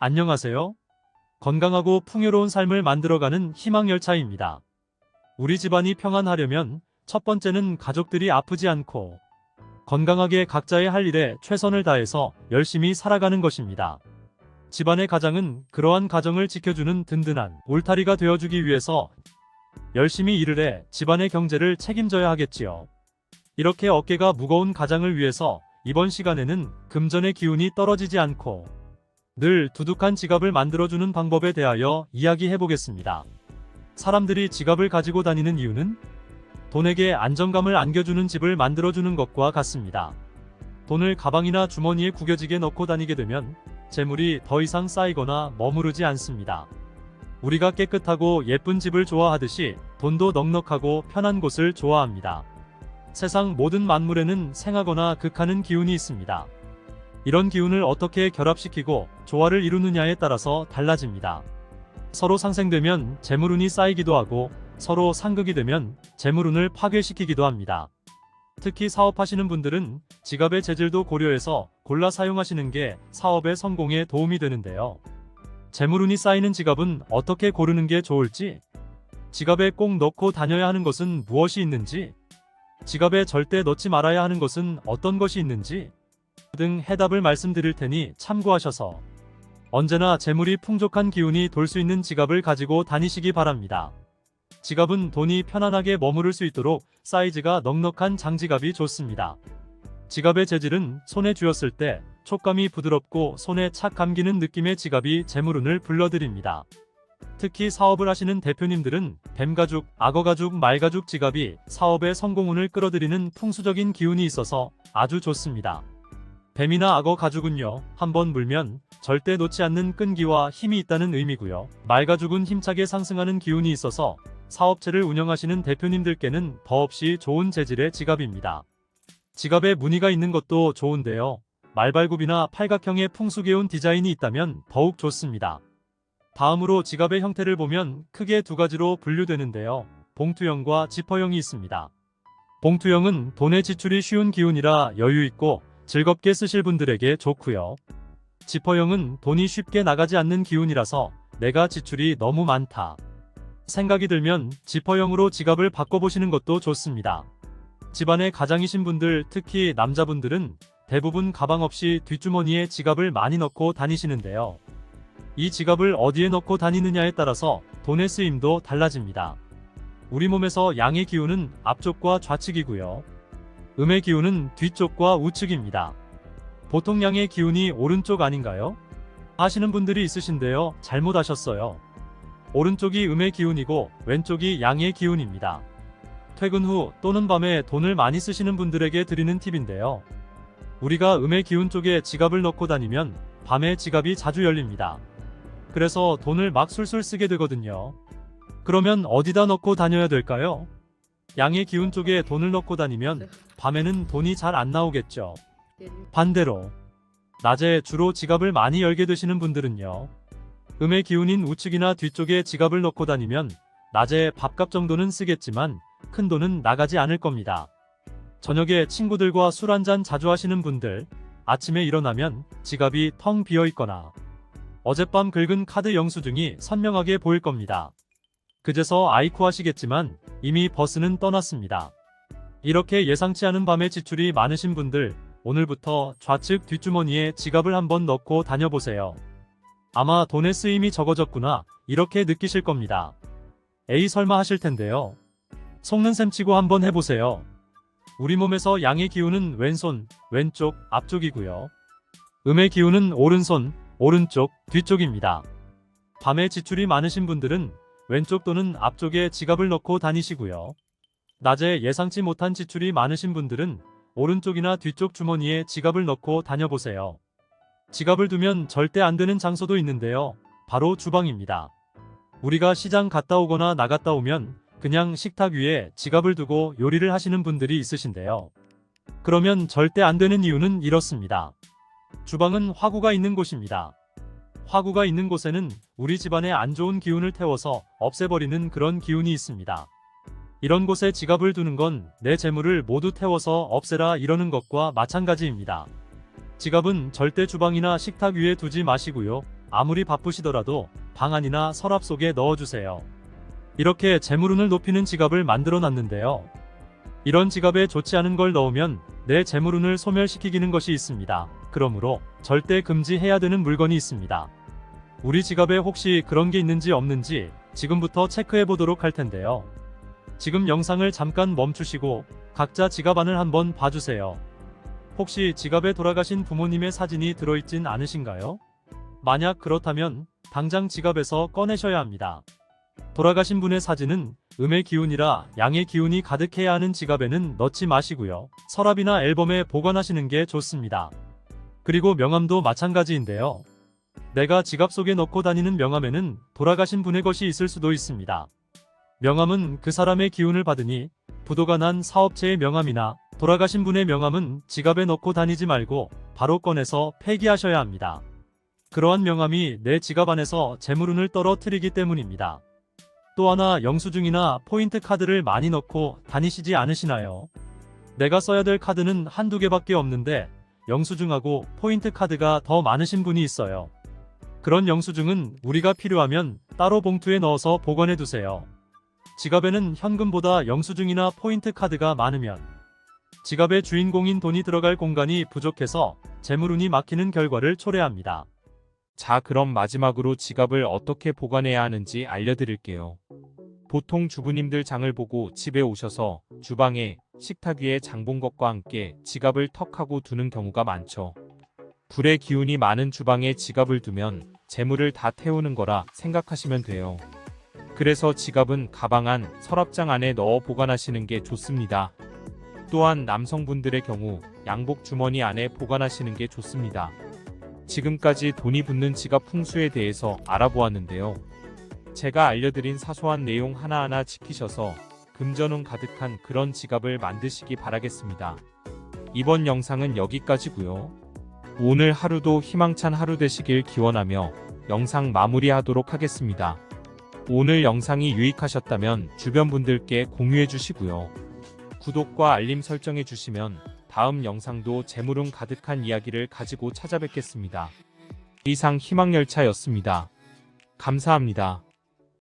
안녕하세요. 건강하고 풍요로운 삶을 만들어가는 희망열차입니다. 우리 집안이 평안하려면 첫 번째는 가족들이 아프지 않고 건강하게 각자의 할 일에 최선을 다해서 열심히 살아가는 것입니다. 집안의 가장은 그러한 가정을 지켜주는 든든한 울타리가 되어주기 위해서 열심히 일을 해 집안의 경제를 책임져야 하겠지요. 이렇게 어깨가 무거운 가장을 위해서 이번 시간에는 금전의 기운이 떨어지지 않고 늘 두둑한 지갑을 만들어주는 방법에 대하여 이야기해 보겠습니다. 사람들이 지갑을 가지고 다니는 이유는 돈에게 안정감을 안겨주는 집을 만들어주는 것과 같습니다. 돈을 가방이나 주머니에 구겨지게 넣고 다니게 되면 재물이 더 이상 쌓이거나 머무르지 않습니다. 우리가 깨끗하고 예쁜 집을 좋아하듯이 돈도 넉넉하고 편한 곳을 좋아합니다. 세상 모든 만물에는 생하거나 극하는 기운이 있습니다. 이런 기운을 어떻게 결합시키고 조화를 이루느냐에 따라서 달라집니다. 서로 상생되면 재물운이 쌓이기도 하고 서로 상극이 되면 재물운을 파괴시키기도 합니다. 특히 사업하시는 분들은 지갑의 재질도 고려해서 골라 사용하시는 게 사업의 성공에 도움이 되는데요. 재물운이 쌓이는 지갑은 어떻게 고르는 게 좋을지, 지갑에 꼭 넣고 다녀야 하는 것은 무엇이 있는지, 지갑에 절대 넣지 말아야 하는 것은 어떤 것이 있는지 등 해답을 말씀드릴 테니 참고하셔서 언제나 재물이 풍족한 기운이 돌 수 있는 지갑을 가지고 다니시기 바랍니다. 지갑은 돈이 편안하게 머무를 수 있도록 사이즈가 넉넉한 장지갑이 좋습니다. 지갑의 재질은 손에 쥐었을 때 촉감이 부드럽고 손에 착 감기는 느낌의 지갑이 재물운을 불러들입니다. 특히 사업을 하시는 대표님들은 뱀가죽, 악어가죽, 말가죽 지갑이 사업의 성공운을 끌어들이는 풍수적인 기운이 있어서 아주 좋습니다. 뱀이나 악어 가죽은요, 한번 물면 절대 놓지 않는 끈기와 힘이 있다는 의미고요. 말가죽은 힘차게 상승하는 기운이 있어서 사업체를 운영하시는 대표님들께는 더없이 좋은 재질의 지갑입니다. 지갑에 무늬가 있는 것도 좋은데요. 말발굽이나 팔각형의 풍수개운 디자인이 있다면 더욱 좋습니다. 다음으로 지갑의 형태를 보면 크게 두 가지로 분류되는데요. 봉투형과 지퍼형이 있습니다. 봉투형은 돈의 지출이 쉬운 기운이라 여유있고 즐겁게 쓰실 분들에게 좋고요. 지퍼형은 돈이 쉽게 나가지 않는 기운이라서 내가 지출이 너무 많다 생각이 들면 지퍼형으로 지갑을 바꿔보시는 것도 좋습니다. 집안의 가장이신 분들, 특히 남자분들은 대부분 가방 없이 뒷주머니에 지갑을 많이 넣고 다니시는데요. 이 지갑을 어디에 넣고 다니느냐에 따라서 돈의 쓰임도 달라집니다. 우리 몸에서 양의 기운은 앞쪽과 좌측이고요. 음의 기운은 뒤쪽과 우측입니다. 보통 양의 기운이 오른쪽 아닌가요? 하시는 분들이 있으신데요. 잘못하셨어요. 오른쪽이 음의 기운이고 왼쪽이 양의 기운입니다. 퇴근 후 또는 밤에 돈을 많이 쓰시는 분들에게 드리는 팁인데요. 우리가 음의 기운 쪽에 지갑을 넣고 다니면 밤에 지갑이 자주 열립니다. 그래서 돈을 막 술술 쓰게 되거든요. 그러면 어디다 넣고 다녀야 될까요? 양의 기운 쪽에 돈을 넣고 다니면 밤에는 돈이 잘 안 나오겠죠. 반대로 낮에 주로 지갑을 많이 열게 되시는 분들은요. 음의 기운인 우측이나 뒤쪽에 지갑을 넣고 다니면 낮에 밥값 정도는 쓰겠지만 큰 돈은 나가지 않을 겁니다. 저녁에 친구들과 술 한잔 자주 하시는 분들, 아침에 일어나면 지갑이 텅 비어 있거나 어젯밤 긁은 카드 영수증이 선명하게 보일 겁니다. 그제서 아이쿠 하시겠지만 이미 버스는 떠났습니다. 이렇게 예상치 않은 밤에 지출이 많으신 분들, 오늘부터 좌측 뒷주머니에 지갑을 한번 넣고 다녀보세요. 아마 돈의 쓰임이 적어졌구나 이렇게 느끼실 겁니다. 에이 설마 하실 텐데요. 속는 셈 치고 한번 해보세요. 우리 몸에서 양의 기운은 왼손, 왼쪽, 앞쪽이고요. 음의 기운은 오른손, 오른쪽, 뒤쪽입니다. 밤에 지출이 많으신 분들은 왼쪽 또는 앞쪽에 지갑을 넣고 다니시고요. 낮에 예상치 못한 지출이 많으신 분들은 오른쪽이나 뒤쪽 주머니에 지갑을 넣고 다녀보세요. 지갑을 두면 절대 안 되는 장소도 있는데요. 바로 주방입니다. 우리가 시장 갔다 오거나 나갔다 오면 그냥 식탁 위에 지갑을 두고 요리를 하시는 분들이 있으신데요. 그러면 절대 안 되는 이유는 이렇습니다. 주방은 화구가 있는 곳입니다. 화구가 있는 곳에는 우리 집안에 안 좋은 기운을 태워서 없애버리는 그런 기운이 있습니다. 이런 곳에 지갑을 두는 건 내 재물을 모두 태워서 없애라 이러는 것과 마찬가지입니다. 지갑은 절대 주방이나 식탁 위에 두지 마시고요. 아무리 바쁘시더라도 방 안이나 서랍 속에 넣어주세요. 이렇게 재물운을 높이는 지갑을 만들어 놨는데요. 이런 지갑에 좋지 않은 걸 넣으면 내 재물운을 소멸시키는 것이 있습니다. 그러므로 절대 금지해야 되는 물건이 있습니다. 우리 지갑에 혹시 그런 게 있는지 없는지 지금부터 체크해 보도록 할 텐데요. 지금 영상을 잠깐 멈추시고 각자 지갑 안을 한번 봐주세요. 혹시 지갑에 돌아가신 부모님의 사진이 들어있진 않으신가요? 만약 그렇다면 당장 지갑에서 꺼내셔야 합니다. 돌아가신 분의 사진은 음의 기운이라 양의 기운이 가득해야 하는 지갑에는 넣지 마시고요. 서랍이나 앨범에 보관하시는 게 좋습니다. 그리고 명함도 마찬가지인데요. 내가 지갑 속에 넣고 다니는 명함에는 돌아가신 분의 것이 있을 수도 있습니다. 명함은 그 사람의 기운을 받으니 부도가 난 사업체의 명함이나 돌아가신 분의 명함은 지갑에 넣고 다니지 말고 바로 꺼내서 폐기하셔야 합니다. 그러한 명함이 내 지갑 안에서 재물운을 떨어뜨리기 때문입니다. 또 하나 영수증이나 포인트 카드를 많이 넣고 다니시지 않으시나요? 내가 써야 될 카드는 한두 개밖에 없는데 영수증하고 포인트 카드가 더 많으신 분이 있어요. 그런 영수증은 우리가 필요하면 따로 봉투에 넣어서 보관해 두세요. 지갑에는 현금보다 영수증이나 포인트 카드가 많으면 지갑의 주인공인 돈이 들어갈 공간이 부족해서 재물운이 막히는 결과를 초래합니다. 자, 그럼 마지막으로 지갑을 어떻게 보관해야 하는지 알려드릴게요. 보통 주부님들 장을 보고 집에 오셔서 주방에 식탁 위에 장 본 것과 함께 지갑을 턱 하고 두는 경우가 많죠. 불의 기운이 많은 주방에 지갑을 두면 재물을 다 태우는 거라 생각하시면 돼요. 그래서 지갑은 가방 안, 서랍장 안에 넣어 보관하시는 게 좋습니다. 또한 남성분들의 경우 양복 주머니 안에 보관하시는 게 좋습니다. 지금까지 돈이 붙는 지갑 풍수에 대해서 알아보았는데요. 제가 알려드린 사소한 내용 하나하나 지키셔서 금전운 가득한 그런 지갑을 만드시기 바라겠습니다. 이번 영상은 여기까지고요. 오늘 하루도 희망찬 하루 되시길 기원하며 영상 마무리하도록 하겠습니다. 오늘 영상이 유익하셨다면 주변 분들께 공유해 주시고요. 구독과 알림 설정해 주시면 다음 영상도 재물운 가득한 이야기를 가지고 찾아뵙겠습니다. 이상 희망열차였습니다. 감사합니다.